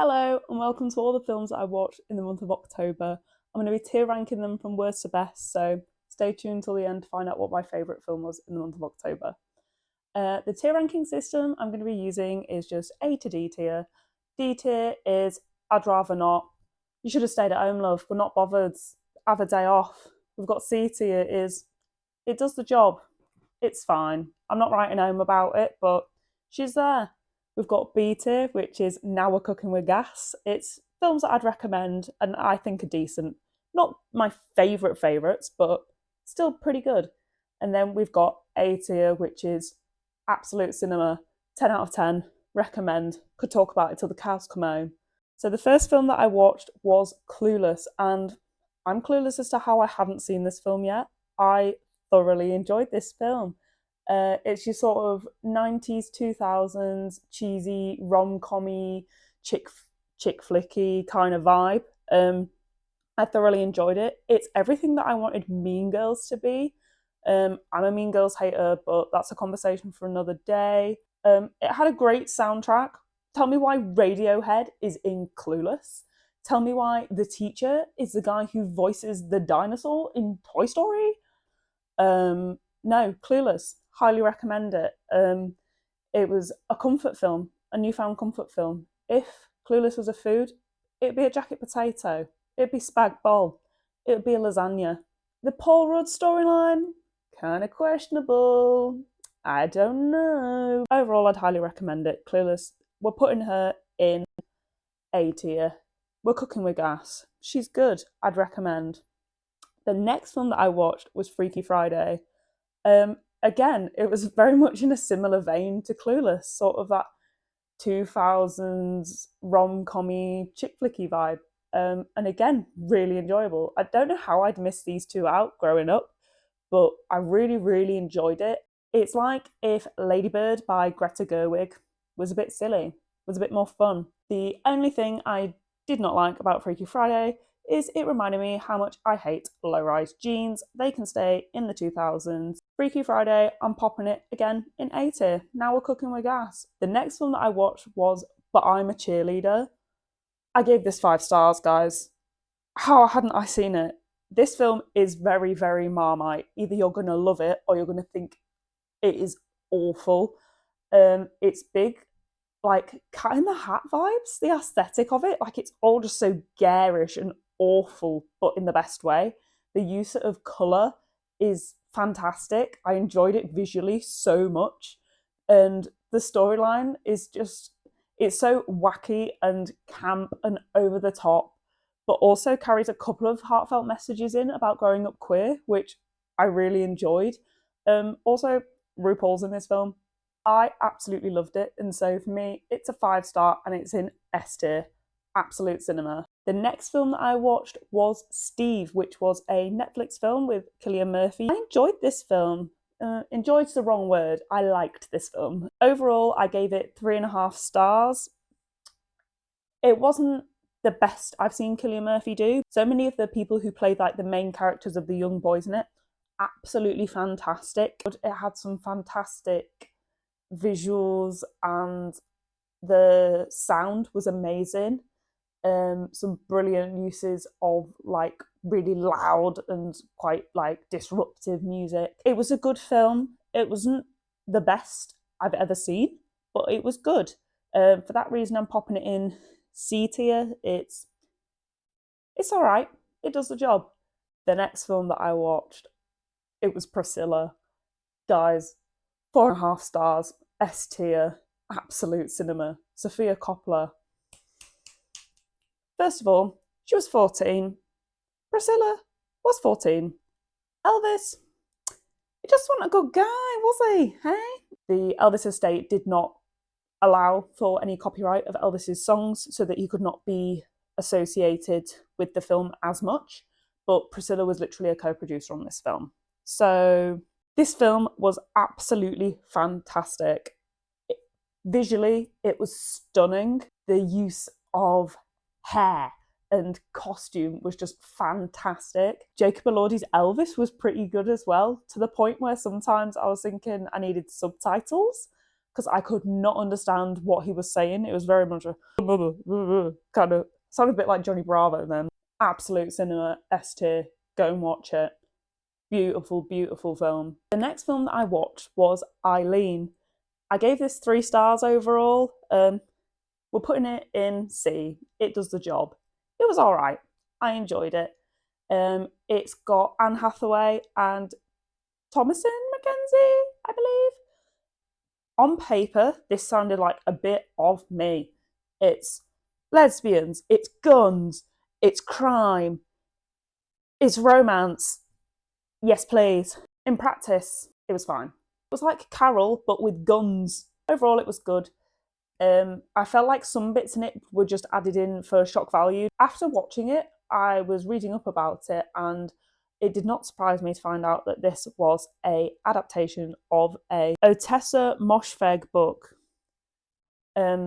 Hello and welcome to all the films that I watched in the month of October. I'm going to be tier ranking them from worst to best, so stay tuned till the end to find out what my favourite film was in the month of October. The tier ranking system I'm going to be using is just A to D tier. D tier is I'd rather not. You should have stayed at home, love. We're not bothered. Have a day off. We've got C tier is it does the job. It's fine. I'm not writing home about it, but she's there. We've got B tier, which is Now We're Cooking with Gas. It's films that I'd recommend and I think are decent. Not my favourites, but still pretty good. And then we've got A tier, which is absolute cinema, 10 out of 10, recommend, could talk about it till the cows come home. So the first film that I watched was Clueless, and I'm clueless as to how I haven't seen this film yet. I thoroughly enjoyed this film. It's your sort of 90s, 2000s cheesy, rom-commy, chick flicky kind of vibe. I thoroughly enjoyed it. It's everything that I wanted Mean Girls to be. I'm a Mean Girls hater, but that's a conversation for another day. It had a great soundtrack. Tell me why Radiohead is in Clueless. Tell me why the teacher is the guy who voices the dinosaur in Toy Story. No, Clueless. Highly recommend it. It was a comfort film, a newfound comfort film. If Clueless was a food, it'd be a jacket potato. It'd be spag bol. It'd be a lasagna. The Paul Rudd storyline, kind of questionable. I don't know. Overall, I'd highly recommend it. Clueless. We're putting her in A tier. We're Cooking with Gas. She's good. I'd recommend. The next film that I watched was Freaky Friday. Again, it was very much in a similar vein to Clueless, sort of that 2000s rom-commy chick flicky vibe. And again, really enjoyable. I don't know how I'd missed these two out growing up, but I really, really enjoyed it. It's like if Ladybird by Greta Gerwig was a bit silly, was a bit more fun. The only thing I did not like about Freaky Friday is it reminded me how much I hate low-rise jeans. They can stay in the 2000s. Freaky Friday, I'm popping it again in A tier. Now We're Cooking with Gas. The next film that I watched was But I'm a Cheerleader. I gave this 5 stars, guys. How hadn't I seen it? This film is very, very Marmite. Either you're going to love it or you're going to think it is awful. It's big, like Cat in the Hat vibes, the aesthetic of it. Like it's all just so garish and awful, but in the best way. The use of colour is fantastic. I enjoyed it visually so much. And the storyline is just, it's so wacky and camp and over the top, but also carries a couple of heartfelt messages in about growing up queer, which I really enjoyed. Also, RuPaul's in this film. I absolutely loved it. And so for me, it's a 5 star and it's in S tier. Absolute cinema. The next film that I watched was Steve, which was a Netflix film with Cillian Murphy. I enjoyed this film. Enjoyed's the wrong word. I liked this film. Overall, I gave it 3.5 stars. It wasn't the best I've seen Cillian Murphy do. So many of the people who played like the main characters of the young boys in it, absolutely fantastic. It had some fantastic visuals and the sound was amazing. Some brilliant uses of like really loud and quite like disruptive music. It was a good film. It wasn't the best I've ever seen, but it was good. For that reason, I'm popping it in C tier. It's all right. It does the job. The next film that I watched, it was Priscilla. Guys, 4.5 stars. S tier. Absolute cinema. Sofia Coppola. First of all, she was 14. Priscilla was 14. Elvis, he just wasn't a good guy, was he? Hey? The Elvis estate did not allow for any copyright of Elvis's songs so that he could not be associated with the film as much. But Priscilla was literally a co-producer on this film. So this film was absolutely fantastic. Visually, it was stunning. The use of hair and costume was just fantastic. Jacob Elordi's Elvis was pretty good as well, to the point where sometimes I was thinking I needed subtitles. because I could not understand what he was saying. It was very much a kind of sounded a bit like Johnny Bravo then. Absolute cinema, S tier. Go and watch it. Beautiful, beautiful film. The next film that I watched was Eileen. I gave this 3 stars overall. We're putting it in C. It does the job. It was all right. I enjoyed it. It's got Anne Hathaway and Thomasin McKenzie, I believe. On paper, this sounded like a bit of me. It's lesbians, it's guns, it's crime, it's romance. Yes, please. In practice, it was fine. It was like Carol, but with guns. Overall, it was good. I felt like some bits in it were just added in for shock value. After watching it, I was reading up about it, and it did not surprise me to find out that this was a adaptation of a Otessa Moshfegh book.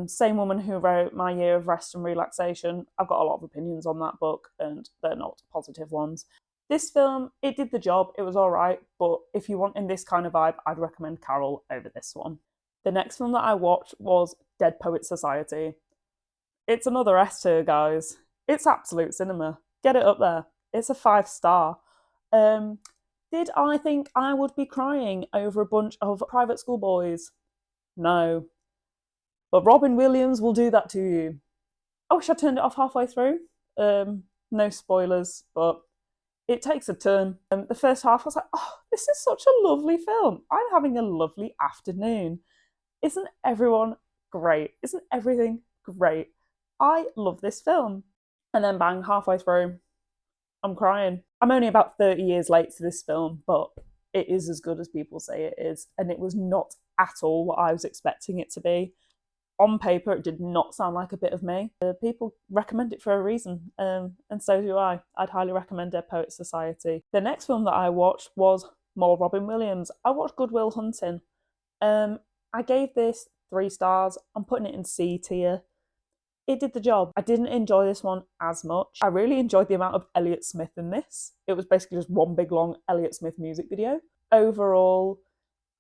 Same woman who wrote My Year of Rest and Relaxation. I've got a lot of opinions on that book, and they're not positive ones. This film, it did the job. It was all right, but if you want in this kind of vibe, I'd recommend Carol over this one. The next film that I watched was Dead Poets Society. It's another S tier, guys. It's absolute cinema. Get it up there. It's a 5 star. Did I think I would be crying over a bunch of private school boys? No. But Robin Williams will do that to you. I wish I turned it off halfway through. No spoilers, but it takes a turn. The first half I was like, oh, this is such a lovely film. I'm having a lovely afternoon. Isn't everyone great? Isn't everything great? I love this film. And then bang, halfway through, I'm crying. I'm only about 30 years late to this film, but it is as good as people say it is. And it was not at all what I was expecting it to be. On paper, it did not sound like a bit of me. People recommend it for a reason, and so do I. I'd highly recommend Dead Poets Society. The next film that I watched was more Robin Williams. I watched Good Will Hunting. I gave this 3 stars. I'm putting it in C tier. It did the job. I didn't enjoy this one as much. I really enjoyed the amount of Elliott Smith in this. It was basically just one big long Elliott Smith music video. Overall,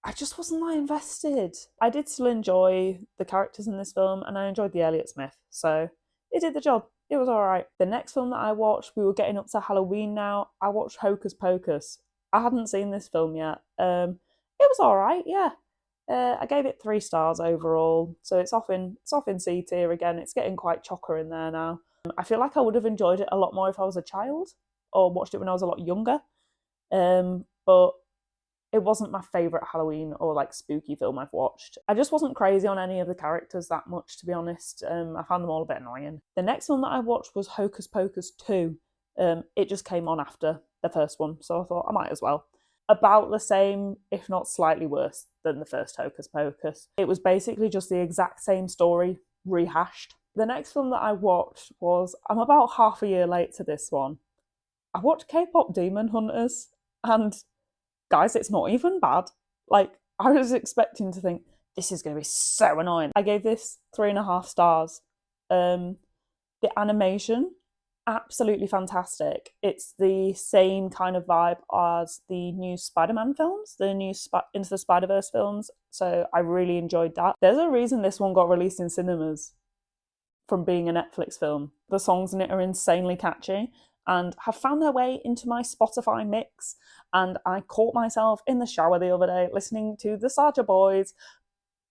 I just wasn't that invested. I did still enjoy the characters in this film, and I enjoyed the Elliott Smith, so it did the job. It was all right. The next film that I watched, we were getting up to Halloween now. I watched Hocus Pocus. I hadn't seen this film yet. It was all right, yeah. I gave it 3 stars overall, so it's off in C tier again. It's getting quite chocker in there now. I feel like I would have enjoyed it a lot more if I was a child or watched it when I was a lot younger. But it wasn't my favourite Halloween or like spooky film I've watched. I just wasn't crazy on any of the characters that much, to be honest. I found them all a bit annoying. The next one that I watched was Hocus Pocus 2. It just came on after the first one, so I thought I might as well. About the same, if not slightly worse than the first Hocus Pocus. It was basically just the exact same story rehashed. The next film that I watched was, I'm about half a year late to this one. I watched K-pop Demon Hunters, and guys, it's not even bad. Like, I was expecting to think, this is going to be so annoying. I gave this 3.5 stars. The animation, absolutely fantastic. It's the same kind of vibe as the new Spider-Man films, the new Into the Spider-Verse films, so I really enjoyed that. There's a reason this one got released in cinemas from being a Netflix film. The songs in it are insanely catchy and have found their way into my Spotify mix, and I caught myself in the shower the other day listening to the Sarja Boys.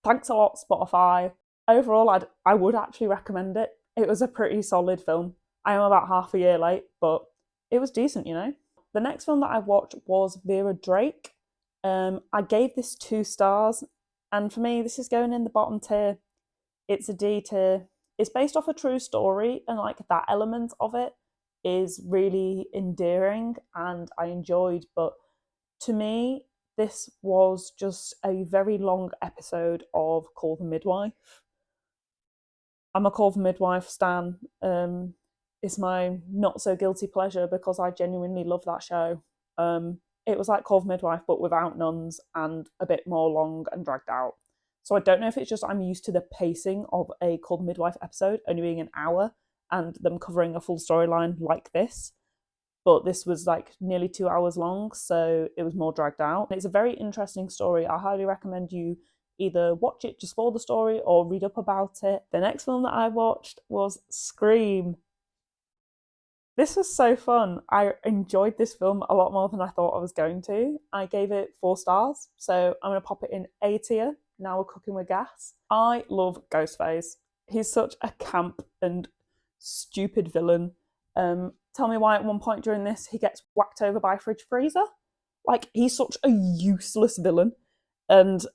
Thanks a lot, Spotify. Overall, I would actually recommend it. It was a pretty solid film. I am about half a year late, but it was decent, you know. The next film that I watched was Vera Drake. I gave this 2 stars, and for me, this is going in the bottom tier. It's a D tier. It's based off a true story, and like that element of it is really endearing and I enjoyed, but to me, this was just a very long episode of Call the Midwife. I'm a Call the Midwife stan. It's my not so guilty pleasure because I genuinely love that show. It was like Call the Midwife, but without nuns and a bit more long and dragged out. So I don't know if it's just I'm used to the pacing of a Call the Midwife episode only being an hour and them covering a full storyline like this. But this was like nearly 2 hours long, so it was more dragged out. It's a very interesting story. I highly recommend you either watch it just for the story or read up about it. The next film that I watched was Scream. This was so fun. I enjoyed this film a lot more than I thought I was going to. I gave it 4 stars, so I'm going to pop it in A tier. Now we're cooking with gas. I love Ghostface. He's such a camp and stupid villain. Tell me why at one point during this he gets whacked over by a fridge freezer. Like, he's such a useless villain, and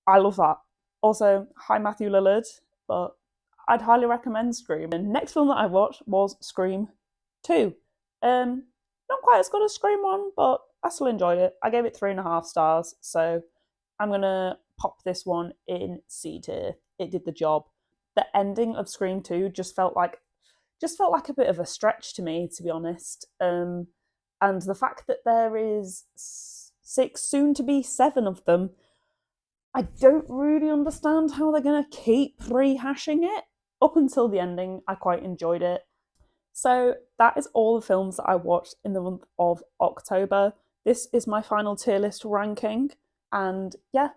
I love that. Also, hi Matthew Lillard, but I'd highly recommend Scream. The next film that I watched was Scream 2. Not quite as good as Scream 1, but I still enjoyed it. I gave it 3.5 stars, so I'm gonna pop this one in C tier. It did the job. The ending of Scream 2 just felt like a bit of a stretch to me, to be honest. And the fact that there is 6, soon to be 7 of them, I don't really understand how they're going to keep rehashing it. Up until the ending, I quite enjoyed it. So that is all the films that I watched in the month of October. This is my final tier list ranking. And yeah,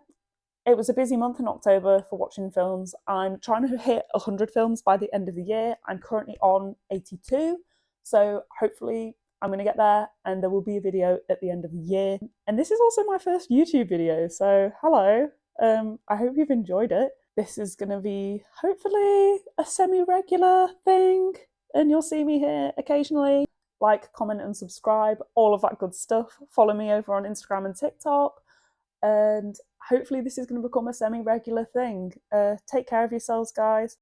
it was a busy month in October for watching films. I'm trying to hit 100 films by the end of the year. I'm currently on 82. So hopefully I'm going to get there and there will be a video at the end of the year. And this is also my first YouTube video. So hello. I hope you've enjoyed it. This is going to be hopefully a semi-regular thing and you'll see me here occasionally. Like, comment and subscribe, all of that good stuff. Follow me over on Instagram and TikTok. And hopefully this is going to become a semi-regular thing. Take care of yourselves, guys.